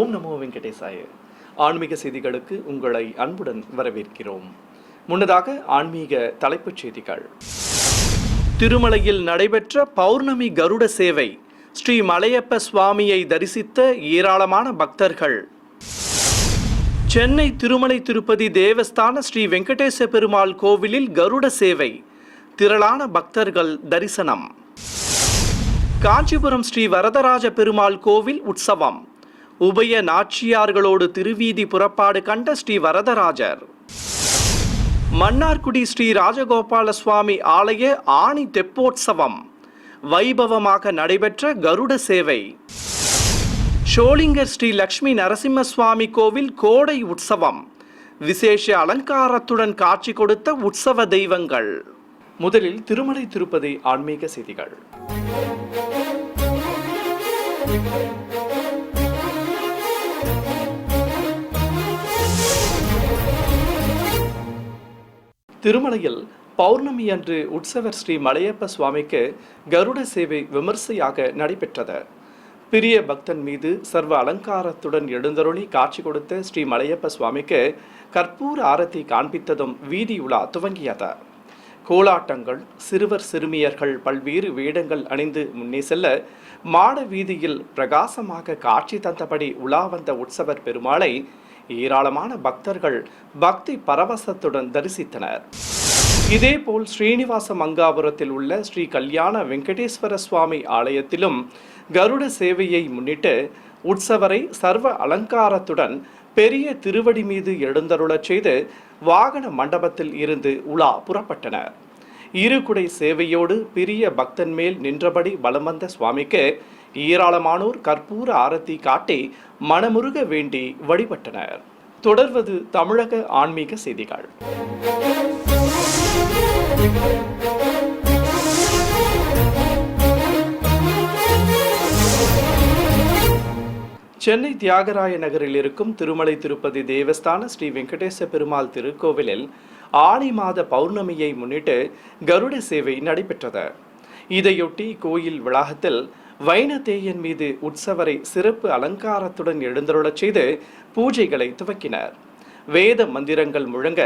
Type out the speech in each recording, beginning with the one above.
ஓம் நமோ வெங்கடேசாய. ஆன்மீக செய்திகளுக்கு உங்களை அன்புடன் வரவேற்கிறோம். முன்னதாக ஆன்மீக தலைப்புச் செய்திகள். திருமலையில் நடைபெற்ற பௌர்ணமி கருட சேவை. ஸ்ரீ மலையப்ப சுவாமியை தரிசித்த ஏராளமான பக்தர்கள். சென்னை திருமலை திருப்பதி தேவஸ்தான ஸ்ரீ வெங்கடேச பெருமாள் கோவிலில் கருட சேவை. திரளான பக்தர்கள் தரிசனம். காஞ்சிபுரம் ஸ்ரீ வரதராஜ பெருமாள் கோவில் உற்சவம். உபய நாச்சியார்களோடு திருவீதி புறப்பாடு கண்ட ஸ்ரீ வரதராஜர். மன்னார்குடி ஸ்ரீ ராஜகோபால சுவாமி ஆலய ஆணி தெப்போற்சவம். வைபவமாக நடைபெற்ற கருட சேவை. ஷோலிங்கர் ஸ்ரீ லட்சுமி நரசிம்ம சுவாமி கோவில் கோடை உற்சவம். விசேஷ அலங்காரத்துடன் காட்சி கொடுத்த உற்சவ தெய்வங்கள். முதலில் திருமலை திருப்பதி ஆன்மீக செய்திகள். திருமலையில் பௌர்ணமி அன்று உற்சவர் ஸ்ரீ மலையப்ப சுவாமிக்கு கருட சேவை விமர்சையாக நடைபெற்றது. பிரிய பக்தன் மீது சர்வ அலங்காரத்துடன் எழுந்தருளி காட்சி கொடுத்த ஸ்ரீ மலையப்ப சுவாமிக்கு கற்பூர ஆரத்தி காண்பித்ததும் வீதி உலா துவங்கியது. கோலாட்டங்கள், சிறுவர் சிறுமியர்கள் பல்வேறு வேடங்கள் அணிந்து முன்னே செல்ல மாட வீதியில் பிரகாசமாக காட்சி தந்தபடி உலா வந்த உற்சவர் பெருமாளை ஏராளமான பக்தர்கள் பக்தி பரவசத்துடன் தரிசித்தனர். இதேபோல் ஸ்ரீனிவாச மங்காபுரத்தில் உள்ள ஸ்ரீ கல்யாண வெங்கடேஸ்வர சுவாமி ஆலயத்திலும் கருட சேவையை முன்னிட்டு உற்சவரை சர்வ அலங்காரத்துடன் பெரிய திருவடி மீது எழுந்தருளச் செய்து வாகன மண்டபத்தில் இருந்து உலா புறப்பட்டனர். இருகுடை சேவையோடு பிரிய பக்தன் மேல் நின்றபடி வலம் வந்த சுவாமிக்கு ஏராளமானோர் கற்பூர ஆரத்தி காட்டி மனமுருக வேண்டி வழிபட்டனர். தொடர்வது தமிழக ஆன்மீக செய்திகள். சென்னை தியாகராய நகரில் இருக்கும் திருமலை திருப்பதி தேவஸ்தான ஸ்ரீ வெங்கடேச பெருமாள் திருக்கோவிலில் ஆனி மாத பௌர்ணமியை முன்னிட்டு கருட சேவை நடைபெற்றது. இதையொட்டி கோயில் வளாகத்தில் வைணதேயன் மீது உற்சவரை சிறப்பு அலங்காரத்துடன் எழுந்தருளச் செய்து பூஜைகளை துவக்கினர். வேத மந்திரங்கள் முழங்க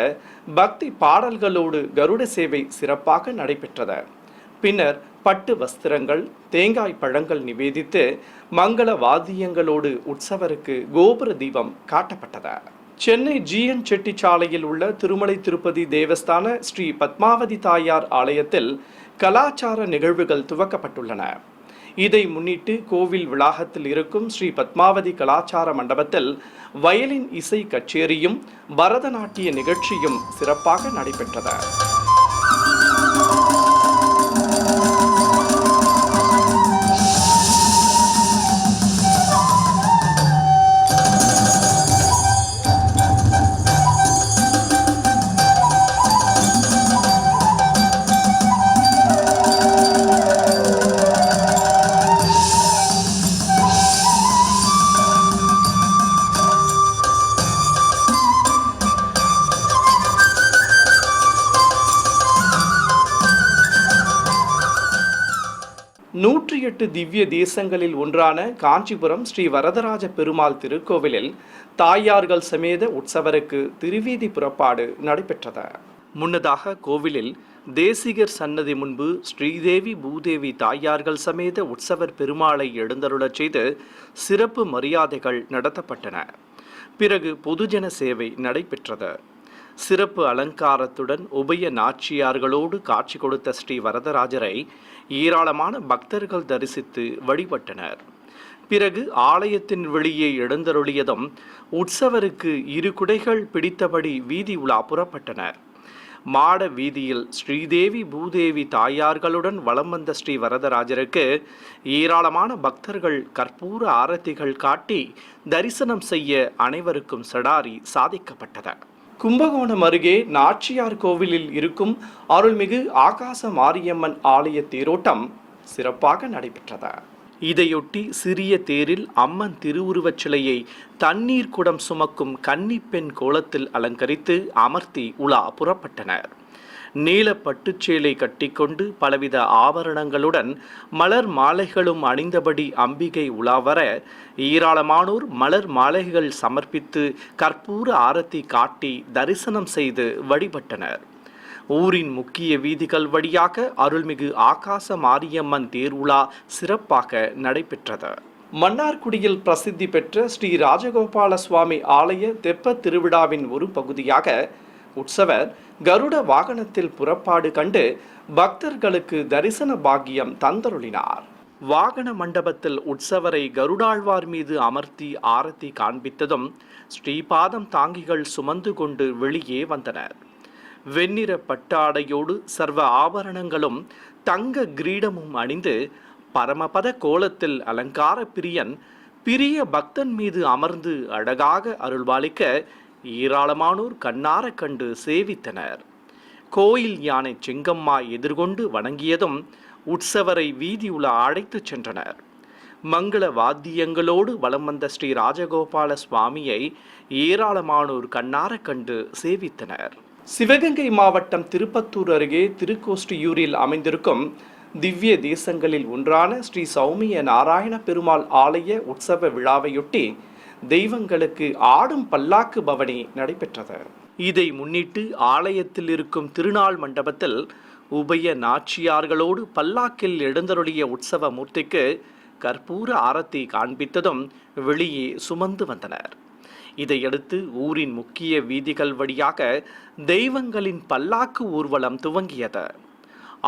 பக்தி பாடல்களோடு கருட சேவை சிறப்பாக நடைபெற்றது. பின்னர் பட்டு வஸ்திரங்கள், தேங்காய் பழங்கள் நிவேதித்து மங்கள வாத்தியங்களோடு உற்சவருக்கு கோபுர தீபம் காட்டப்பட்டது. சென்னை GN செட்டிச்சாலையில் உள்ள திருமலை திருப்பதி தேவஸ்தான ஸ்ரீ பத்மாவதி தாயார் ஆலயத்தில் கலாச்சார நிகழ்வுகள் துவக்கப்பட்டுள்ளன. இதை முன்னிட்டு கோவில் வளாகத்தில் இருக்கும் ஸ்ரீ பத்மாவதி கலாச்சார மண்டபத்தில் வயலின் இசை கச்சேரியும் பரதநாட்டிய நிகழ்ச்சியும் சிறப்பாக நடைபெற்றது. நூற்றி 8 திவ்ய தேசங்களில் ஒன்றான காஞ்சிபுரம் ஸ்ரீ வரதராஜ பெருமாள் திருக்கோவிலில் தாயார்கள் சமேத உற்சவருக்கு திருவீதி புறப்பாடு நடைபெற்றது. முன்னதாக கோவிலில் தேசிகர் சன்னதி முன்பு ஸ்ரீதேவி பூதேவி தாயார்கள் சமேத உற்சவர் பெருமாளை எழுந்தருளச் செய்து சிறப்பு மரியாதைகள் நடத்தப்பட்டன. பிறகு பொதுஜன சேவை நடைபெற்றது. சிறப்பு அலங்காரத்துடன் உபய நாச்சியார்களோடு காட்சி கொடுத்த ஸ்ரீ வரதராஜரை ஏராளமான பக்தர்கள் தரிசித்து வழிபட்டனர். பிறகு ஆலயத்தின் வெளியே எழுந்தருளியதும் உற்சவருக்கு 2 குடைகள் பிடித்தபடி வீதி உலா புறப்பட்டனர். மாட வீதியில் ஸ்ரீதேவி பூதேவி தாயார்களுடன் வலம் வந்த ஸ்ரீ வரதராஜருக்கு ஏராளமான பக்தர்கள் கற்பூர ஆரத்திகள் காட்டி தரிசனம் செய்ய அனைவருக்கும் சடாரி சாதிக்கப்பட்டது. கும்பகோணம் அருகே நாச்சியார் கோவிலில் இருக்கும் அருள்மிகு ஆகாச மாரியம்மன் ஆலய தேரோட்டம் சிறப்பாக நடைபெற்றது. இதையொட்டி சிறிய தேரில் அம்மன் திருவுருவச் சிலையை தண்ணீர் குடம் சுமக்கும் கன்னிப்பெண் கோலத்தில் அலங்கரித்து அமர்த்தி உலா புறப்பட்டனர். நீல பட்டுச்சேலை கட்டிக்கொண்டு பலவித ஆபரணங்களுடன் மலர் மாலைகளும் அணிந்தபடி அம்பிகை உலாவர ஏராளமானோர் மலர் மாலைகள் சமர்ப்பித்து கற்பூர ஆரத்தி காட்டி தரிசனம் செய்து வழிபட்டனர். ஊரின் முக்கிய வீதிகள் வழியாக அருள்மிகு ஆகாச மாரியம்மன் தேர்வுலா சிறப்பாக நடைபெற்றது. மன்னார்குடியில் பிரசித்தி பெற்ற ஸ்ரீ ராஜகோபால சுவாமி ஆலய தெப்ப திருவிழாவின் ஒரு பகுதியாக உற்சவர் கருட வாகனத்தில் புறப்பாடு கண்டு பக்தர்களுக்கு தரிசன பாக்கியம் தந்தருளினார். வாகன மண்டபத்தில் உற்சவரை கருடாழ்வார் மீது அமர்த்தி ஆரத்தி காண்பித்ததும் ஸ்ரீபாதம் தாங்கிகள் சுமந்து கொண்டு வெளியே வந்தனர். வெண்ணிற பட்டாடையோடு சர்வ ஆபரணங்களும் தங்க கிரீடமும் அணிந்து பரமபத கோலத்தில் அலங்கார பிரியன் பிரிய பக்தன் மீது அமர்ந்து அழகாக அருள்பாலிக்க ஏராளமானோர் கண்ணார கண்டு சேவித்தனர். கோயில் யானை செங்கம்மா எதிர்கொண்டு வணங்கியதும் உற்சவரை வீதியுலா அழைத்துச் சென்றனர். மங்கள வாத்தியங்களோடு வலம் வந்த ஸ்ரீ ராஜகோபால சுவாமியை ஏராளமானோர் கண்ணார கண்டு சேவித்தனர். சிவகங்கை மாவட்டம் திருப்பத்தூர் அருகே திருக்கோஷ்டியூரில் அமைந்திருக்கும் திவ்ய தேசங்களில் ஒன்றான ஸ்ரீ சௌமிய நாராயண பெருமாள் ஆலய உற்சவ விழாவையொட்டி தெய்வங்களுக்கு ஆடும் பல்லாக்கு பவனி நடைபெற்றது. இதை முன்னிட்டு ஆலயத்தில் இருக்கும் திருநாள் மண்டபத்தில் உபய நாச்சியார்களோடு பல்லாக்கில் எழுந்தருளிய உற்சவ மூர்த்திக்கு கற்பூர ஆரத்தி காண்பித்ததும் வெளியே சுமந்து வந்தனர். இதையடுத்து ஊரின் முக்கிய வீதிகள் வழியாக தெய்வங்களின் பல்லாக்கு ஊர்வலம் துவங்கியது.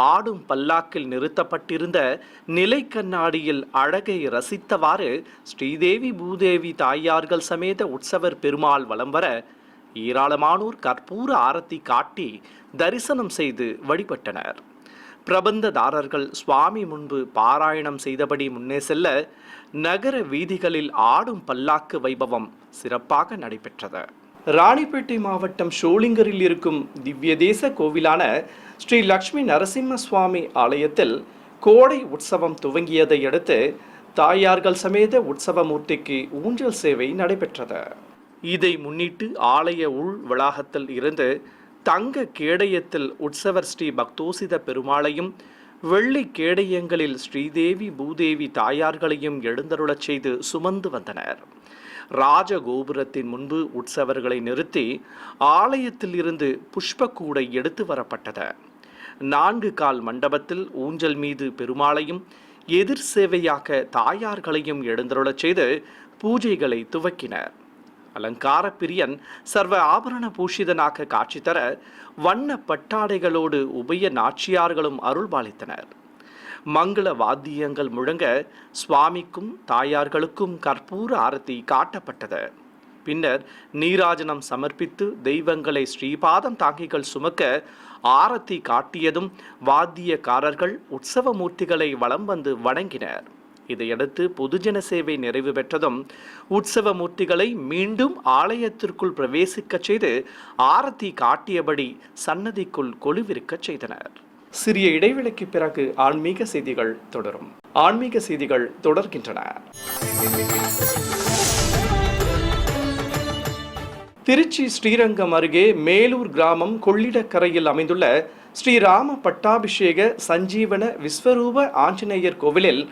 ஆடும் பல்லாக்கில் நிறுத்தப்பட்டிருந்த நிலை கண்ணாடியில் அழகை ரசித்தவாறு ஸ்ரீதேவி பூதேவி தாயார்கள் சமேத உற்சவர் பெருமாள் வலம் வர ஏராளமானோர் கற்பூர ஆரத்தி காட்டி தரிசனம் செய்து வழிபட்டனர். பிரபந்ததாரர்கள் சுவாமி முன்பு பாராயணம் செய்தபடி முன்னே செல்ல நகர வீதிகளில் ஆடும் பல்லாக்கு வைபவம் சிறப்பாக நடைபெற்றது. ராணிப்பேட்டை மாவட்டம் ஷோலிங்கரில் இருக்கும் திவ்ய தேச கோவிலான ஸ்ரீ லக்ஷ்மி நரசிம்ம சுவாமி ஆலயத்தில் கோடை உற்சவம் துவங்கியதை அடுத்து தாயார்கள் சமேத உற்சவ மூர்த்திக்கு ஊஞ்சல் சேவை நடைபெற்றது. இதை முன்னிட்டு ஆலய உள் வளாகத்தில் இருந்து தங்க கேடயத்தில் உற்சவர் ஸ்ரீ பக்தோசித பெருமாளையும் வெள்ளி கேடயங்களில் ஸ்ரீதேவி பூதேவி தாயார்களையும் எழுந்தருளச் செய்து சுமந்து வந்தனர். ராஜகோபுரத்தின் முன்பு உற்சவர்களை நிறுத்தி ஆலயத்தில் இருந்து புஷ்பக்கூடை எடுத்து வரப்பட்டது. 4 கால் மண்டபத்தில் ஊஞ்சல் மீது பெருமாளையும் எதிர் சேவையாக தாயார்களையும் எழுந்தருளச் செய்து பூஜைகளை துவக்கினர். அலங்கார பிரியன் சர்வ ஆபரண பூஷிதனாக காட்சி தர வண்ண பட்டாடைகளோடு உபய நாச்சியார்களும் அருள்பாலித்தனர். மங்கள வாத்தியங்கள் முழங்க சுவாமிக்கும் தாயார்களுக்கும் கற்பூர ஆரத்தி காட்டப்பட்டது. பின்னர் நீராஜனம் சமர்ப்பித்து தெய்வங்களை ஸ்ரீபாதம் தாங்கிகள் சுமக்க ஆரத்தி காட்டியதும் வாத்தியக்காரர்கள் உற்சவ மூர்த்திகளை வலம் வந்து வணங்கினர். இதையடுத்து பொதுஜன சேவை நிறைவு பெற்றதும் உற்சவ மூர்த்திகளை மீண்டும் ஆலயத்திற்குள் பிரவேசிக்க செய்து ஆரத்தி காட்டியபடி சன்னதிக்குள் கொலுவிருக்க செய்தனர். சிறிய இடைவெளிக்கு பிறகு ஆன்மீக செய்திகள் தொடரும். ஆன்மீக செய்திகள் தொடர்கின்றன. திருச்சி ஸ்ரீரங்கம் அருகே மேலூர் கிராமம் கொள்ளிடக்கரையில் அமைந்துள்ள ஸ்ரீராம பட்டாபிஷேக சஞ்சீவன விஸ்வரூப ஆஞ்சநேயர் கோவிலில்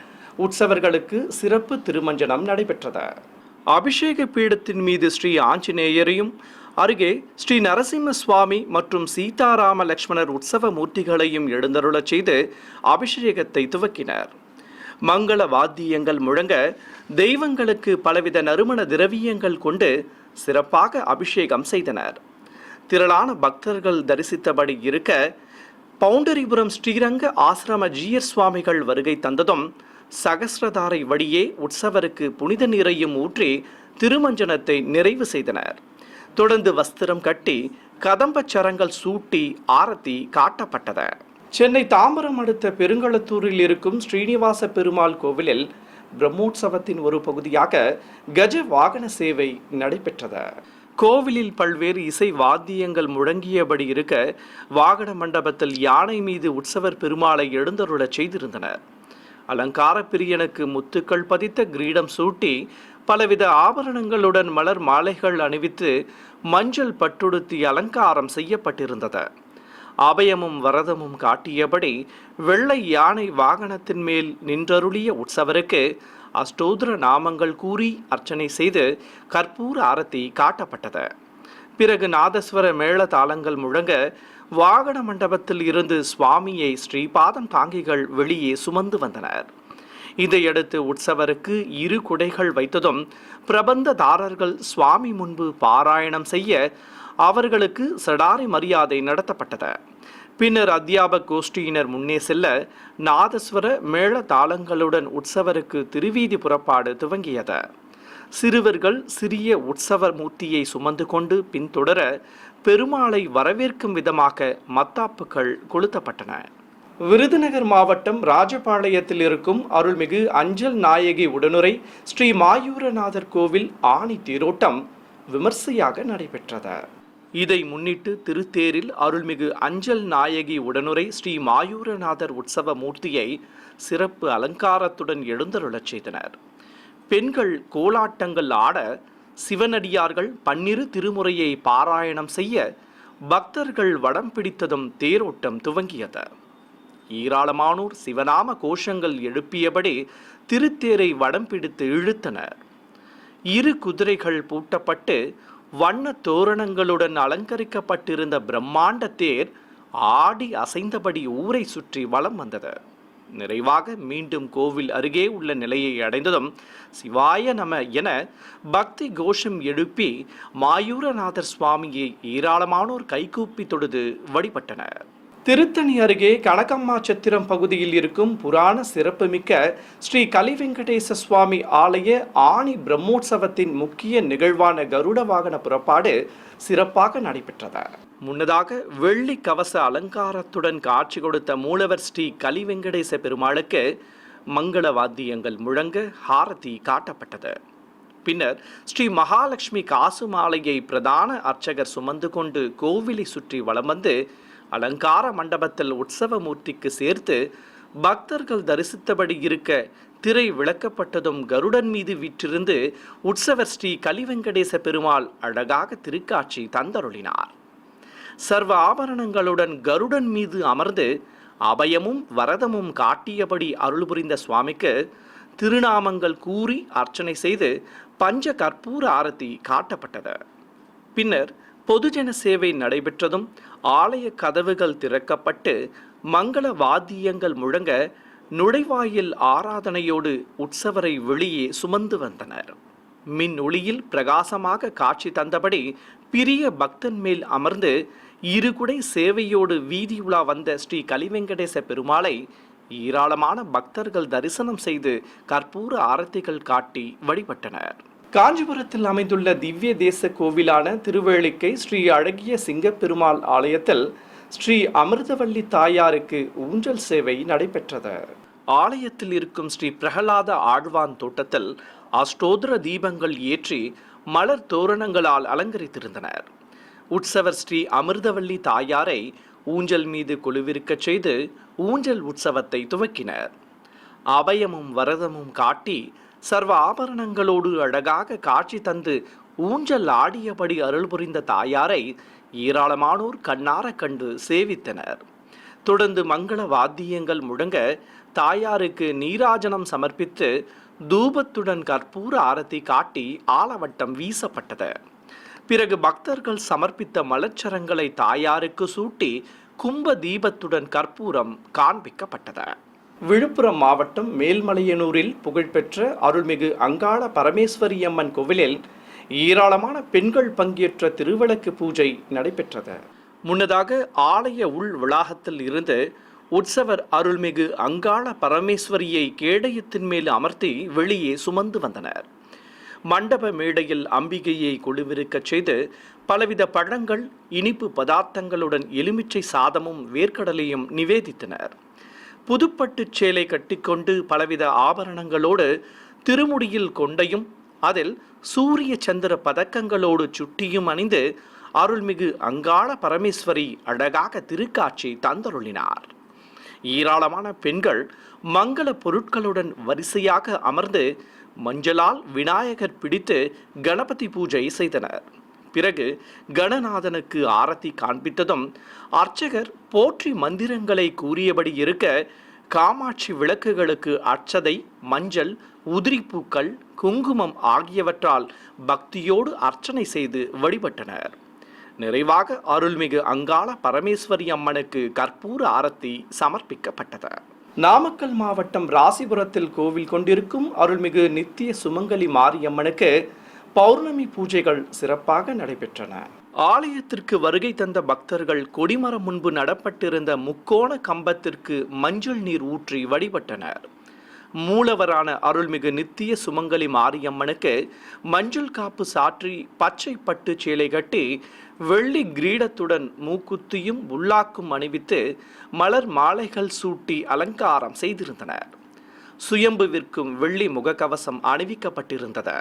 உற்சவர்களுக்கு சிறப்பு திருமஞ்சனம் நடைபெற்றது. அபிஷேக பீடத்தின் மீது ஸ்ரீ ஆஞ்சநேயரையும் அருகே ஸ்ரீ நரசிம்ம சுவாமி மற்றும் சீதாராம லட்சுமணர் உற்சவ மூர்த்திகளையும் எழுந்தருளச் செய்து அபிஷேகத்தை துவக்கினர். மங்கள வாத்தியங்கள் முழங்க தெய்வங்களுக்கு பலவித நறுமண திரவியங்கள் கொண்டு சிறப்பாக அபிஷேகம் செய்தனர். திரளான பக்தர்கள் தரிசித்தபடி இருக்க பவுண்டரிபுரம் ஸ்ரீரங்க ஆசிரம ஜீயர் சுவாமிகள் வருகை தந்ததும் சகஸ்ரதாரை வழியே உற்சவருக்கு புனித நீரையும் ஊற்றி திருமஞ்சனத்தை நிறைவு செய்தனர். தொடர்ந்து வஸ்திரம் கட்டி கதம்பச் சரங்கள் சூட்டி ஆரத்தி காட்டப்பட்டது. சென்னை தாம்பரம் அடுத்த பெருங்களத்தூரில் இருக்கும் ஸ்ரீனிவாச பெருமாள் கோவிலில் பிரம்மோற்சவத்தின் ஒரு பகுதியாக கஜ வாகன சேவை நடைபெற்றது. கோவிலில் பல்வேறு இசை வாத்தியங்கள் முழங்கியபடி இருக்க வாகன மண்டபத்தில் யானை மீது உற்சவர் பெருமாளை எழுந்தருளச் செய்திருந்தனர். அலங்கார பிரியனுக்கு முத்துக்கள் பதித்த கிரீடம் சூட்டி பலவித ஆபரணங்களுடன் மலர் மாலைகள் அணிவித்து மஞ்சள் பட்டுடுத்தி அலங்காரம் செய்யப்பட்டிருந்தது. அபயமும் வரதமும் காட்டியபடி வெள்ளை யானை வாகனத்தின் மேல் நின்றருளிய உற்சவருக்கு அஷ்டோத்திர நாமங்கள் கூறி அர்ச்சனை செய்து கற்பூர ஆரத்தி காட்டப்பட்டது. பிறகு நாதஸ்வர மேள தாளங்கள் முழங்க வாகன மண்டபத்தில் இருந்து சுவாமியை ஸ்ரீபாதம் தாங்கிகள் வெளியே சுமந்து வந்தனர். இதையடுத்து உற்சவருக்கு 2 குடைகள் வைத்ததும் பிரபந்ததாரர்கள் சுவாமி முன்பு பாராயணம் செய்ய அவர்களுக்கு சடாரி மரியாதை நடத்தப்பட்டது. பின்னர் அத்தியாபக கோஷ்டியினர் முன்னே செல்ல நாதஸ்வர மேள தாளங்களுடன் உற்சவருக்கு திருவீதி புறப்பாடு துவங்கியது. சிறுவர்கள் சிறிய உற்சவ மூர்த்தியை சுமந்து கொண்டு பின்தொடர பெருமாளை வரவேற்கும் விதமாக மத்தாப்புகள் கொளுத்தப்பட்டன. விருதுநகர் மாவட்டம் ராஜபாளையத்தில் இருக்கும் அருள்மிகு அஞ்சல் நாயகி உடனுரை ஸ்ரீ மாயூரநாதர் கோவில் ஆணி தேரோட்டம் விமர்சையாக நடைபெற்றது. இதை முன்னிட்டு திருத்தேரில் அருள்மிகு அஞ்சல் நாயகி உடனுரை ஸ்ரீ மாயூரநாதர் உற்சவ மூர்த்தியை சிறப்பு அலங்காரத்துடன் எழுந்தருளச் செய்தனர். பெண்கள் கோலாட்டங்கள் ஆட, சிவனடியார்கள் 12 திருமுறையை பாராயணம் செய்ய, பக்தர்கள் வடம் பிடித்ததும் தேரோட்டம் துவங்கியது. ஏராளமானோர் சிவநாம கோஷங்கள் எழுப்பியபடி திருத்தேரை வடம் பிடித்து இழுத்தனர். 2 குதிரைகள் பூட்டப்பட்டு வண்ண தோரணங்களுடன் அலங்கரிக்கப்பட்டிருந்த பிரம்மாண்ட தேர் ஆடி அசைந்தபடி ஊரை சுற்றி வலம் வந்தது. நிறைவாக மீண்டும் கோவில் அருகே உள்ள நிலையை அடைந்ததும் சிவாய நம என பக்தி கோஷம் எழுப்பி மாயூரநாதர் சுவாமியை ஏராளமானோர் கைகூப்பி தொழுது வழிபட்டனர். திருத்தணி அருகே கனகம்மா சத்திரம் பகுதியில் இருக்கும் புராண சிறப்புமிக்க ஸ்ரீ கலிவெங்கடேச சுவாமி ஆலய ஆணி பிரம்மோற்சவத்தின் முக்கிய நிகழ்வான கருட வாகன புறப்பாடு சிறப்பாக நடைபெற்றது. முன்னதாக வெள்ளி கவச அலங்காரத்துடன் காட்சி கொடுத்த மூலவர் ஸ்ரீ கலிவெங்கடேச பெருமாளுக்கு மங்கள வாத்தியங்கள் முழங்க ஹாரதி காட்டப்பட்டது. பின்னர் ஸ்ரீ மகாலட்சுமி காசு மாலையை பிரதான அர்ச்சகர் சுமந்து கொண்டு கோவிலை சுற்றி வலம் வந்து அலங்கார மண்டபத்தில் உற்சவ மூர்த்திக்கு சேர்த்து பக்தர்கள் தரிசித்தபடி இருக்க திரை விளக்கப்பட்டதும் கருடன் மீது வீற்றிருந்து உற்சவர் ஸ்ரீ கலிவெங்கடேச பெருமாள் அழகாக திருக்காட்சி தந்தருளினார். சர்வ ஆபரணங்களுடன் கருடன் மீது அமர்ந்து அபயமும் வரதமும் காட்டியபடி அருள் புரிந்த சுவாமிக்கு திருநாமங்கள் கூறி அர்ச்சனை செய்து பஞ்ச கற்பூர ஆரத்தி காட்டப்பட்டது. பின்னர் பொதுஜன சேவை நடைபெற்றதும் ஆலய கதவுகள் திறக்கப்பட்டு மங்கள வாத்தியங்கள் முழங்க நுழைவாயில் ஆராதனையோடு உற்சவரை வெளியே சுமந்து வந்தனர். மின் ஒளியில் பிரகாசமாக காட்சி தந்தபடி பிரிய பக்தன் மேல் அமர்ந்து 2 குடை சேவையோடு வீதி உலா வந்த ஸ்ரீ கலிவெங்கடேச பெருமாளை ஏராளமான பக்தர்கள் தரிசனம் செய்து கற்பூர ஆரத்திகள் காட்டி வழிபட்டனர். காஞ்சிபுரத்தில் அமைந்துள்ள திவ்ய தேச கோவிலான திருவேளிக்கை ஸ்ரீ அழகிய சிங்கப்பெருமாள் ஆலயத்தில் ஸ்ரீ அமிர்தவல்லி தாயாருக்கு ஊஞ்சல் சேவை நடைபெற்றது. ஆலயத்தில் இருக்கும் ஸ்ரீ பிரகலாத ஆழ்வான் தோட்டத்தில் அஷ்டோத்திர தீபங்கள் ஏற்றி மலர் தோரணங்களால் அலங்கரித்திருந்தனர். உற்சவர் ஸ்ரீ அமிர்தவல்லி தாயாரை ஊஞ்சல் மீது கொலுவிருக்கச் செய்து ஊஞ்சல் உற்சவத்தை துவக்கினர். அபயமும் வரதமும் காட்டி சர்வ ஆபரணங்களோடு அழகாக காட்சி தந்து ஊஞ்சல் ஆடியபடி அருள் புரிந்த தாயாரை ஏராளமானோர் கண்ணார கண்டு சேவித்தனர். தொடர்ந்து மங்கள வாத்தியங்கள் முழங்க தாயாருக்கு நீராஜனம் சமர்ப்பித்து தூபத்துடன் கற்பூர ஆரத்தி காட்டி ஆலவட்டம் வீசப்பட்டது. பிறகு பக்தர்கள் சமர்ப்பித்த மலச்சரங்களை தாயாருக்கு சூட்டி கும்ப தீபத்துடன் கற்பூரம் காண்பிக்கப்பட்டது. விழுப்புரம் மாவட்டம் மேல்மலையனூரில் புகழ்பெற்ற அருள்மிகு அங்காள பரமேஸ்வரி அம்மன் கோவிலில் ஏராளமான பெண்கள் பங்கேற்ற திருவிளக்கு பூஜை நடைபெற்றது. முன்னதாக ஆலய உள் வளாகத்தில் இருந்து உற்சவர் அருள்மிகு அங்காள பரமேஸ்வரியை கேடயத்தின் மேல் அமர்த்தி வெளியே சுமந்து வந்தனர். மண்டப மேடையில் அம்பிகையை கொலுவிருக்கச் செய்து பலவித பழங்கள், இனிப்பு பதார்த்தங்களுடன் எலுமிச்சை சாதமும் வேர்க்கடலையும் நிவேதித்தனர். புதுப்பட்டு சேலை கட்டிக்கொண்டு பலவித ஆபரணங்களோடு திருமுடியில் கொண்டையும் அதில் சூரிய சந்திர பதக்கங்களோடு சுட்டியும் அணிந்து அருள்மிகு அங்காள பரமேஸ்வரி அழகாக திருக்காட்சி தந்தருளினார். ஏராளமான பெண்கள் மங்கள பொருட்களுடன் வரிசையாக அமர்ந்து மஞ்சளால் விநாயகர் பிடித்து கணபதி பூஜை செய்தனர். பிறகு கணநாதனுக்கு ஆரத்தி காண்பித்ததும் அர்ச்சகர் போற்றி மந்திரங்களை கூறியபடி இருக்க காமாட்சி விளக்குகளுக்கு அட்சதை, மஞ்சள், உதிரிப்பூக்கள், குங்குமம் ஆகியவற்றால் பக்தியோடு அர்ச்சனை செய்து வழிபட்டனர். நிறைவாக அருள்மிகு அங்காள பரமேஸ்வரி அம்மனுக்கு கற்பூர ஆரத்தி சமர்ப்பிக்கப்பட்டது. நாமக்கல் மாவட்டம் ராசிபுரத்தில் கோவில் கொண்டிருக்கும் அருள்மிகு நித்திய சுமங்கலி மாரியம்மனுக்கு பௌர்ணமி பூஜைகள் சிறப்பாக நடைபெற்றன. ஆலயத்திற்கு வருகை தந்த பக்தர்கள் கொடிமரம் முன்பு நடப்பட்டிருந்த முக்கோண கம்பத்திற்கு மஞ்சள் நீர் ஊற்றி வழிபட்டனர். மூலவரான அருள்மிகு நித்திய சுமங்கலி மாரியம்மனுக்கு மஞ்சள் காப்பு சாற்றி பச்சை பட்டு சேலை கட்டி வெள்ளி கிரீடத்துடன் மூக்குத்தியும் உள்ளாக்கும் அணிவித்து மலர் மாலைகள் சூட்டி அலங்காரம் செய்திருந்தனர். சுயம்புவிற்கும் வெள்ளி முகக்கவசம் அணிவிக்கப்பட்டிருந்தது.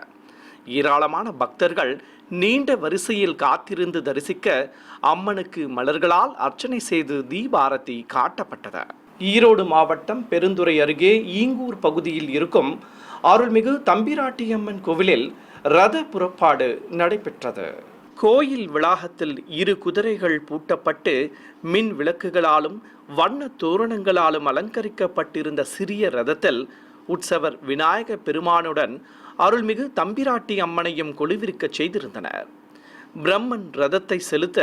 ஏராளமான பக்தர்கள் நீண்ட வரிசையில் காத்திருந்து தரிசிக்க அம்மனுக்கு மலர்களால் அர்ச்சனை செய்து தீபாரத்தி காட்டப்பட்டது. ஈரோடு மாவட்டம் பெருந்துறை அருகே ஈங்கூர் பகுதியில் இருக்கும் அருள்மிகு தம்பிராட்டியம்மன் கோவிலில் ரத புறப்பாடு நடைபெற்றது. கோயில் வளாகத்தில் 2 குதிரைகள் பூட்டப்பட்டு மின் விளக்குகளாலும் வண்ண தோரணங்களாலும் அலங்கரிக்கப்பட்டிருந்த சிறிய ரதத்தில் உற்சவர் விநாயக பெருமானுடன் அருள்மிகு தம்பிராட்டி அம்மனையும் கொலுவிருக்கச் செய்திருந்தனர். பிரம்மன் ரதத்தை செலுத்த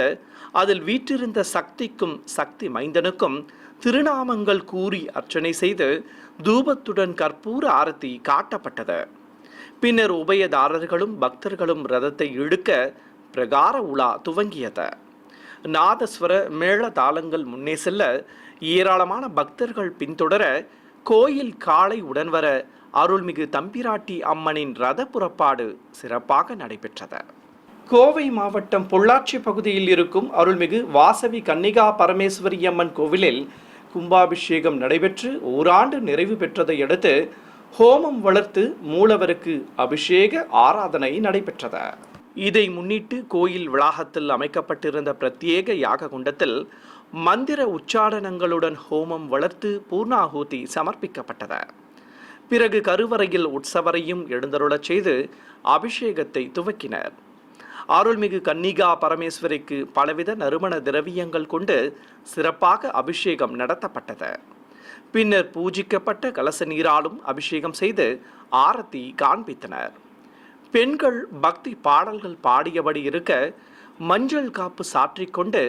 அதில் வீற்றிருந்த சக்திக்கும் சக்தி மைந்தனுக்கும் திருநாமங்கள் கூறி அர்ச்சனை செய்து தூபத்துடன் கற்பூர ஆரத்தி காட்டப்பட்டது. பின்னர் உபயதாரர்களும் பக்தர்களும் ரதத்தை இழுக்க பிரகார உலா துவங்கியது. நாதஸ்வர மேள தாளங்கள் முன்னே செல்ல ஏராளமான பக்தர்கள் பின்தொடர கோயில் காலை உடன் வர அருள்மிகு தம்பிராட்டி அம்மனின் ரத புறப்பாடு சிறப்பாக நடைபெற்றது. கோவை மாவட்டம் பொள்ளாச்சி பகுதியில் இருக்கும் அருள்மிகு வாசவி கன்னிகா பரமேஸ்வரி அம்மன் கோவிலில் கும்பாபிஷேகம் நடைபெற்று ஓராண்டு நிறைவு பெற்றதை அடுத்து ஹோமம் வளர்த்து மூலவருக்கு அபிஷேக ஆராதனை நடைபெற்றது. இதை முன்னிட்டு கோயில் வளாகத்தில் அமைக்கப்பட்டிருந்த பிரத்யேக யாக குண்டத்தில் மந்திர உச்சாடனங்களுடன் ஹோமம் வளர்த்து பூர்ணாகூதி சமர்ப்பிக்கப்பட்டது. பிறகு கருவறையில் உற்சவரையும் எழுந்தருளச் செய்து அபிஷேகத்தை துவக்கினர். அருள்மிகு கன்னிகா பரமேஸ்வரிக்கு பலவித நறுமண திரவியங்கள் கொண்டு சிறப்பாக அபிஷேகம் நடத்தப்பட்டது. பின்னர் பூஜிக்கப்பட்ட கலச நீராலும் அபிஷேகம் செய்து ஆரத்தி காண்பித்தனர். பெண்கள் பக்தி பாடல்கள் பாடியபடி இருக்க மஞ்சள் காப்பு சாற்றிக்கொண்டு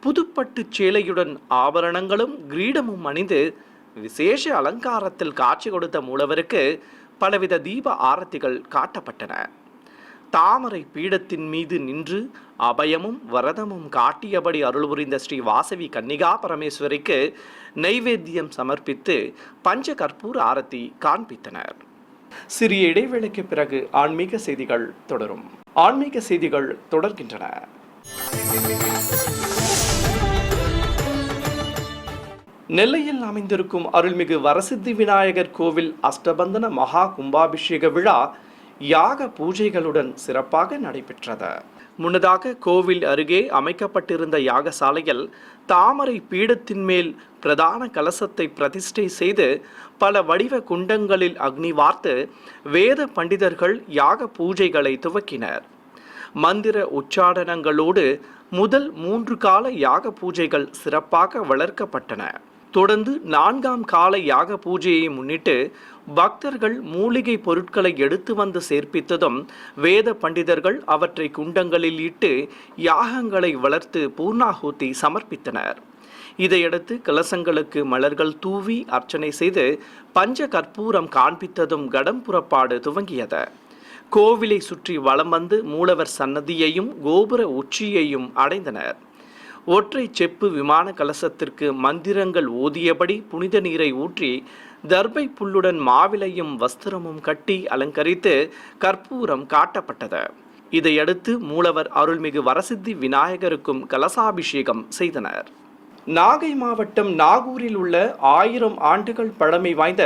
புதுப்பட்டு சேலையுடன் ஆபரணங்களும் கிரீடமும் அணிந்து விசேஷ அலங்காரத்தில் காட்சி கொடுத்த மூலவருக்கு பலவித தீப ஆரத்திகள் காட்டப்பட்டன. தாமரை பீடத்தின் மீது நின்று அபயமும் வரதமும் காட்டியபடி அருள் புரிந்த ஸ்ரீ வாசவி கன்னிகா பரமேஸ்வரிக்கு நைவேத்தியம் சமர்ப்பித்து பஞ்ச கற்பூர ஆரத்தி காண்பித்தனர். சிறிய இடைவேளைக்கு பிறகு ஆன்மீக செய்திகள் தொடரும். ஆன்மீக செய்திகள் தொடர்கின்றன. நெல்லையில் அமைந்திருக்கும் அருள்மிகு வரசித்தி விநாயகர் கோவில் அஷ்டபந்தன மகா கும்பாபிஷேக விழா யாக பூஜைகளுடன் சிறப்பாக நடைபெற்றது. முன்னதாக கோவில் அருகே அமைக்கப்பட்டிருந்த யாகசாலையில் தாமரை பீடத்தின் மேல் பிரதான கலசத்தை பிரதிஷ்டை செய்து பல வடிவ குண்டங்களில் அக்னி வார்த்து வேத பண்டிதர்கள் யாக பூஜைகளை துவக்கினர். மந்திர உச்சாடனங்களோடு முதல் 3 கால யாக பூஜைகள் சிறப்பாக வளர்க்கப்பட்டன. தொடர்ந்து 4ஆம் கால யாக பூஜையை முன்னிட்டு பக்தர்கள் மூலிகை பொருட்களை எடுத்து வந்து சேர்ப்பித்ததும் வேத பண்டிதர்கள் அவற்றை குண்டங்களில் இட்டு யாகங்களை வளர்த்து பூர்ணாகூதி சமர்ப்பித்தனர். இதையடுத்து கலசங்களுக்கு மலர்கள் தூவி அர்ச்சனை செய்து பஞ்ச கற்பூரம் காண்பித்ததும் கடம் புறப்பாடு துவங்கியது. கோவிலை சுற்றி வலம் வந்து மூலவர் சன்னதியையும் கோபுர உச்சியையும் அடைந்தனர். ஒற்றை செப்பு விமான கலசத்திற்கு மந்திரங்கள் ஓதியபடி புனித நீரை ஊற்றி தர்பை புல்லுடன் மாவிலையும் வஸ்திரமும் கட்டி அலங்கரித்து கற்பூரம் காட்டப்பட்டது. இதையடுத்து மூலவர் அருள்மிகு வரசித்தி விநாயகருக்கும் கலசாபிஷேகம் செய்தனர். நாகை மாவட்டம் நாகூரில் உள்ள 1000 ஆண்டுகள் பழமை வாய்ந்த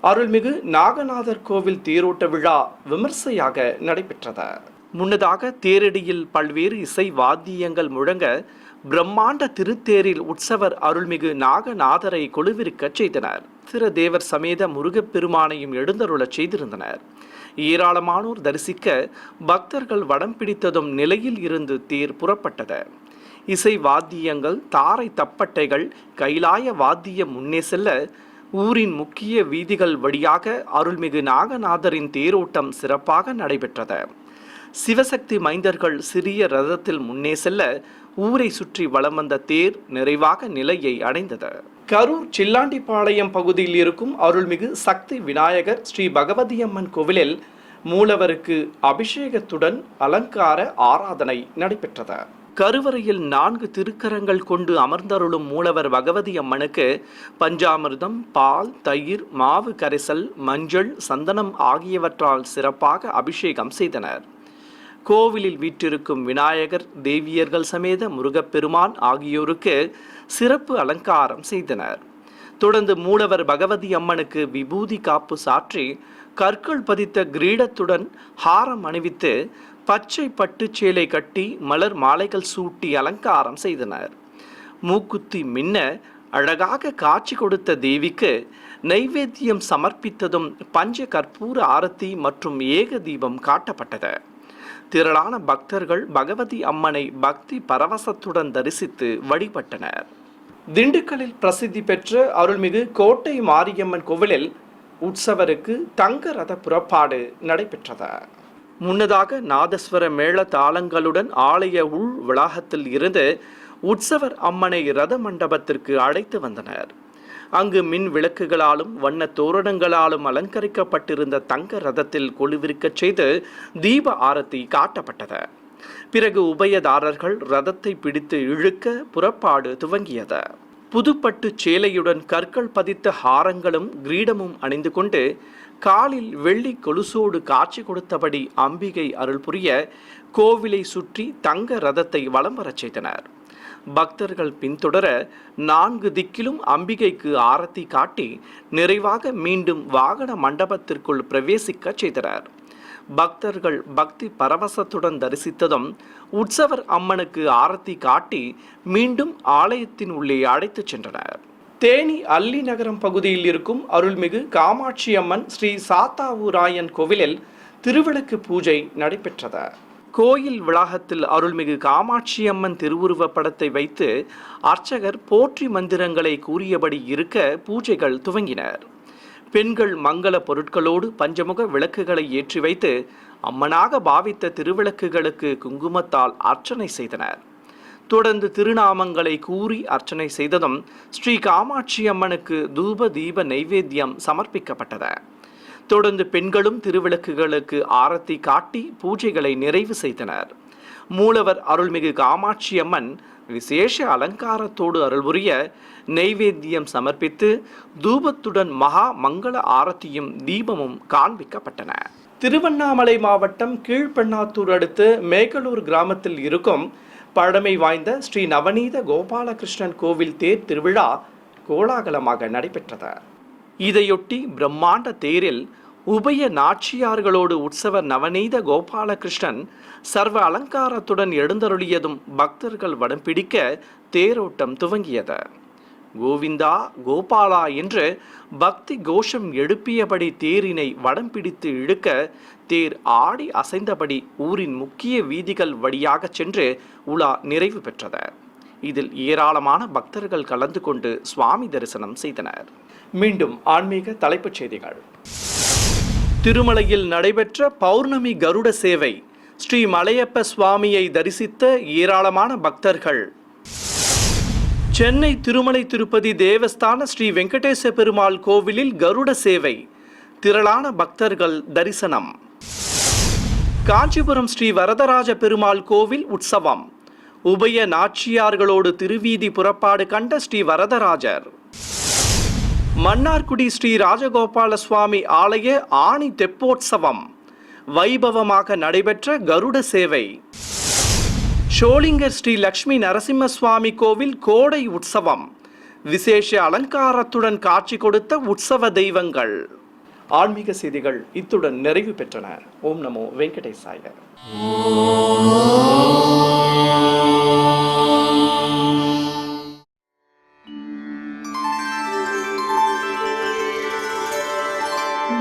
அருள்மிகு நாகநாதர் கோவில் தேரோட்ட விழா விமர்சையாக நடைபெற்றது. முன்னதாக தேரடியில் பல்வேறு இசை வாத்தியங்கள் முழங்க பிரம்மாண்ட திருத்தேரில் உற்சவர் அருள்மிகு நாகநாதரை கொலுவிருக்கச் செய்தனர். திரு தேவர் சமேத முருகப்பெருமானையும் எழுந்தருளச் செய்திருந்தனர். ஏராளமானோர் தரிசிக்க பக்தர்கள் வடம் பிடித்ததும் நிலையில் இருந்து தேர் புறப்பட்டது. இசை வாத்தியங்கள், தாரை தப்பட்டைகள், கைலாய வாத்தியம் முன்னே செல்ல ஊரின் முக்கிய வீதிகள் வழியாக அருள்மிகு நாகநாதரின் தேரோட்டம் சிறப்பாக நடைபெற்றது. சிவசக்தி மைந்தர்கள் சிறிய ரதத்தில் முன்னே செல்ல ஊரை சுற்றி வலம் வந்த தேர் நிறைவாக நிலையை அடைந்தது. கரூர் சில்லாண்டிப்பாளையம் பகுதியில் இருக்கும் அருள்மிகு சக்தி விநாயகர் ஸ்ரீ பகவதியம்மன் கோவிலில் மூலவருக்கு அபிஷேகத்துடன் அலங்கார ஆராதனை நடைபெற்றது. கருவறையில் 4 திருக்கரங்கள் கொண்டு அமர்ந்தருளும் மூலவர் பகவதி அம்மனுக்கு பஞ்சாமிர்தம், பால், தயிர், மாவு கரைசல், மஞ்சள், சந்தனம் ஆகியவற்றால் சிறப்பாக அபிஷேகம் செய்தனர். கோவிலில் வீற்றிருக்கும் விநாயகர், தேவியர்கள் சமேத முருகப்பெருமான் ஆகியோருக்கு சிறப்பு அலங்காரம் செய்தனர். தொடர்ந்து மூலவர் பகவதி அம்மனுக்கு விபூதி காப்பு சாற்றி கற்கள் பதித்த கிரீடத்துடன் ஹாரம் அணிவித்து பச்சை பட்டு சேலை கட்டி மலர் மாலைகள் சூட்டி அலங்காரம் செய்தனர். மூக்குத்தி மின்ன அழகாக காட்சி கொடுத்த தேவிக்கு நைவேத்தியம் சமர்ப்பித்ததும் பஞ்ச கற்பூர ஆரத்தி மற்றும் ஏக தீபம் காட்டப்பட்டது. திரளான பக்தர்கள் பகவதி அம்மனை பக்தி பரவசத்துடன் தரிசித்து வழிபட்டனர். திண்டுக்கல்லில் பிரசித்தி பெற்ற அருள்மிகு கோட்டை மாரியம்மன் கோவிலில் உற்சவருக்கு தங்க ரத புறப்பாடு நடைபெற்றது. முன்னதாக நாதஸ்வர மேள தாளங்களுடன் ஆலய உள் வளாகத்தில் இருந்து உற்சவர் அம்மனை ரத மண்டபத்திற்கு அழைத்து வந்தனர். அங்கு மின் விளக்குகளாலும் வண்ண தோரணங்களாலும் அலங்கரிக்கப்பட்டிருந்த தங்க ரதத்தில் கொலுவிருக்கச் செய்து தீப ஆரத்தி காட்டப்பட்டது. பிறகு உபயதாரர்கள் ரதத்தை பிடித்து இழுக்க புறப்பாடு துவங்கியது. புதுப்பட்டு சேலையுடன் கற்கள் பதித்த ஹாரங்களும் கிரீடமும் அணிந்து கொண்டு காலில் வெள்ளி கொலுசோடு காட்சி கொடுத்தபடி அம்பிகை அருள் புரிய கோவிலை சுற்றி தங்க ரதத்தை வலம் வரச் செய்தனர். பக்தர்கள் பின்தொடர 4 திக்கிலும் அம்பிகைக்கு ஆரத்தி காட்டி நிறைவாக மீண்டும் வாகன மண்டபத்திற்குள் பிரவேசிக்க செய்தனர். பக்தர்கள் பக்தி பரவசத்துடன் தரிசித்ததும் உற்சவர் அம்மனுக்கு ஆரத்தி காட்டி மீண்டும் ஆலயத்தின் உள்ளே அழைத்துச் சென்றனர். தேனி அல்லி நகரம் பகுதியில் இருக்கும் அருள்மிகு காமாட்சி அம்மன் ஸ்ரீ சாத்தாவூராயன் கோவிலில் திருவிளக்கு பூஜை நடைபெற்றது. கோயில் வளாகத்தில் அருள்மிகு காமாட்சி அம்மன் திருவுருவ படத்தை வைத்து அர்ச்சகர் போற்றி மந்திரங்களை கூறியபடி இருக்க பூஜைகள் துவங்கினர். பெண்கள் மங்கள பொருட்களோடு பஞ்சமுக விளக்குகளை ஏற்றி வைத்து அம்மனாக பாவித்த திருவிளக்குகளுக்கு குங்குமத்தால் அர்ச்சனை செய்தனர். தொடர்ந்து திருநாமங்களை கூறி அர்ச்சனை செய்ததும் ஸ்ரீ காமாட்சி அம்மனுக்கு தூப தீப நைவேத்தியம் சமர்ப்பிக்கப்பட்டது. தொடர்ந்து பெண்களும் திருவிளக்குகளுக்கு ஆரத்தி காட்டி பூஜைகளை நிறைவு செய்தனர். மூலவர் அருள்மிகு காமாட்சி அம்மன் விசேஷ அலங்காரத்தோடு அருள்புரிய நைவேத்தியம் சமர்ப்பித்து தூபத்துடன் மகா மங்கள ஆரத்தியும் தீபமும் காண்பிக்கப்பட்டன. திருவண்ணாமலை மாவட்டம் கீழ்பெண்ணாத்தூர் அடுத்து மேகலூர் கிராமத்தில் இருக்கும் பழமை வாய்ந்த ஸ்ரீ நவநீத கோபாலகிருஷ்ணன் கோவில் தேர் திருவிழா கோலாகலமாக நடைபெற்றது. இதையொட்டி பிரம்மாண்ட தேரில் உபய நாச்சியார்களோடு உற்சவர் நவநீத கோபாலகிருஷ்ணன் சர்வ அலங்காரத்துடன் எழுந்தருளியதும் பக்தர்கள் வடம் பிடிக்க தேரோட்டம் துவங்கியது. கோவிந்தா கோபாலா என்று பக்தி கோஷம் எழுப்பியபடி தேரினை வடம் பிடித்து இழுக்க தேர் ஆடி அசைந்தபடி ஊரின் முக்கிய வீதிகள் வழியாக சென்று உலா நிறைவு பெற்றது. இதில் ஏராளமான பக்தர்கள் கலந்து கொண்டு சுவாமி தரிசனம் செய்தனர். மீண்டும் ஆன்மீக தலைப்புச் செய்திகள். திருமலையில் நடைபெற்ற பௌர்ணமி கருட சேவை. ஸ்ரீ மலையப்ப சுவாமியை தரிசித்த ஏராளமான பக்தர்கள். சென்னை திருமலை திருப்பதி தேவஸ்தான ஸ்ரீ வெங்கடேச பெருமாள் கோவிலில் கருட சேவை. திரளான பக்தர்கள் தரிசனம். காஞ்சிபுரம் ஸ்ரீ வரதராஜ பெருமாள் கோவில் உற்சவம். உபய நாச்சியார்களோடு திருவீதி புறப்பாடு கண்ட ஸ்ரீ வரதராஜர். மன்னார்குடி ஸ்ரீ ராஜகோபால சுவாமி ஆலய ஆணி தெப்போற்சவம். வைபவமாக நடைபெற்ற கருட சேவை. ஷோலிங்கர் ஸ்ரீ லக்ஷ்மி நரசிம்ம சுவாமி கோவில் கோடை உற்சவம். விசேஷ அலங்காரத்துடன் காட்சி கொடுத்த உற்சவ தெய்வங்கள். ஆன்மீக செய்திகள் இத்துடன் நிறைவு பெற்றன. ஓம் நமோ வெங்கடேசாய.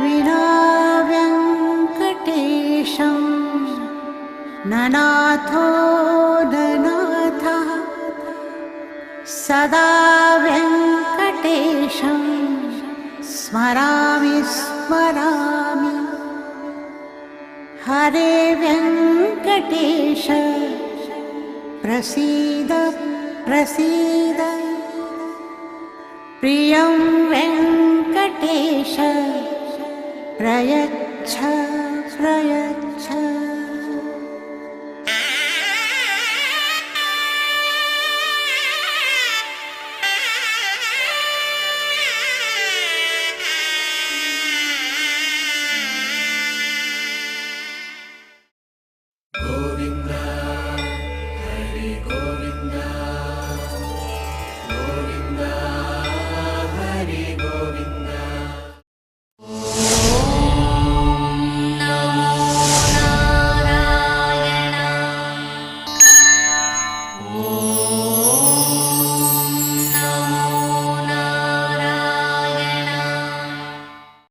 விநாயகர் सदा वेङ्कटेशं स्मरामि स्मरामि। हरे वेङ्कटेश प्रसीद प्रसीद। प्रियं वेङ्कटेश प्रयच्छ